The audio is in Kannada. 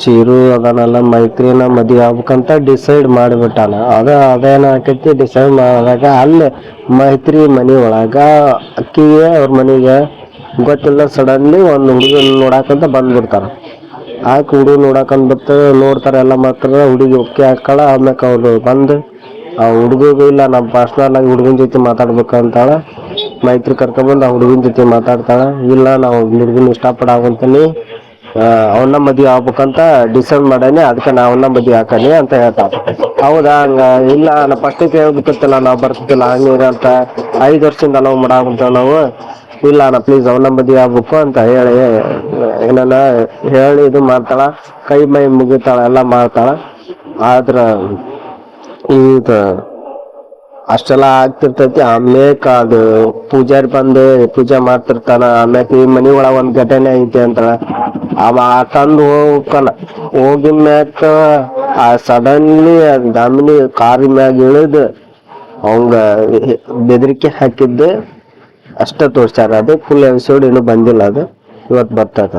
ಚೀರು ಅದನ್ನೆಲ್ಲ ಮೈತ್ರಿನ ಮದುವೆ ಆಗ್ಬೇಕಂತ ಡಿಸೈಡ್ ಮಾಡಿಬಿಟ್ಟಾನ. ಅದೇನ ಆಕೈತಿ ಡಿಸೈಡ್ ಮಾಡಿದಾಗ ಅಲ್ಲಿ ಮೈತ್ರಿ ಮನೆ ಒಳಗ ಅಕ್ಕಿಗೆ ಅವ್ರ ಮನೆಗೆ ಗೊತ್ತಿಲ್ಲ ಸಡನ್ಲಿ ಒಂದು ಹುಡುಗಿ ನೋಡಾಕಂತ ಬಂದ್ಬಿಡ್ತಾರ. ಆಕೆ ಹುಡುಗಿ ನೋಡಾಕಂತ ಬಿಟ್ಟು ನೋಡ್ತಾರೆ ಎಲ್ಲ ಮಾತ್ರ ಹುಡುಗಿ ಒಕ್ಕೆ ಹಾಕಳ. ಆಮ್ಯಾಕ ಅವ್ರು ಬಂದು ಆ ಹುಡುಗಿಗೂ ಇಲ್ಲ ನಮ್ಮ ಪರ್ಸ್ನಲ್ ಆಗಿ ಹುಡುಗನ ಜೊತೆ ಮಾತಾಡ್ಬೇಕಂತಾಳ. ಮೈತ್ರಿ ಕರ್ಕೊಂಡ್ಬಂದು ಆ ಹುಡುಗನ ಜೊತೆ ಮಾತಾಡ್ತಾಳ. ಇಲ್ಲ ನಾವು ಹುಡುಗನ ಇಷ್ಟಪಡಾಕಂತೀನಿ, ಅವನ್ನ ಮದುವೆ ಆಗ್ಬೇಕಂತ ಡಿಸೈಡ್ ಮಾಡೇನಿ, ಅದಕ್ಕೆ ನಾ ಅವನ್ನ ಮದುವೆ ಹಾಕನಿ ಅಂತ ಹೇಳ್ತಾಳ. ಹೌದಾ, ಹಂಗ ಇಲ್ಲ ನಾ ಫಸ್ಟಿಗೆ ಹೇಳ್ಬೇಕಿತ್ತಲ್ಲ, ನಾವು ಬರ್ತಿಲ್ಲ ಹಂಗೆ ಅಂತ 5 ವರ್ಷದಿಂದ ಲವ್ ಮಾಡಾಕುಂತೇವ್ ನಾವು. ಇಲ್ಲ ನಾ ಪ್ಲೀಸ್ ಅವನ್ನ ಮದುವೆ ಆಗ್ಬೇಕು ಅಂತ ಹೇಳಿ ಏನನ್ನ ಹೇಳಿ ಇದು ಮಾಡ್ತಾಳ. ಕೈ ಮೈ ಮುಗಿತಾಳ, ಎಲ್ಲ ಮಾಡ್ತಾಳ. ಆದ್ರ ಈಗ ಅಷ್ಟೆಲ್ಲ ಆಗ್ತಿರ್ತೈತಿ. ಆಮ್ಯಾಕ ಅದು ಪೂಜಾರಿ ಬಂದು ಪೂಜೆ ಮಾಡ್ತಿರ್ತಾನ. ಆಮ್ಯಾಕ ಈ ಮನಿ ಒಳಗ ಒಂದ್ ಘಟನೆ ಐತಿ ಅಂತ ಅವ ತಂದು ಹೋಗ್ತಾನ. ಹೋಗಿದ ಮ್ಯಾಕ ಆ ಸಡನ್ಲಿ ದಾಮಿನಿ ಕಾರಿ ಮ್ಯಾಗ ಇಳಿದು ಅವಂಗ ಬೆದರಿಕೆ ಹಾಕಿದ್ದು ಅಷ್ಟ ತೋರ್ಸ್ಯಾರ. ಅದು ಫುಲ್ ಎಪಿಸೋಡ್ ಇನ್ನೂ ಬಂದಿಲ್ಲ, ಅದು ಇವತ್ತು ಬರ್ತೈತ.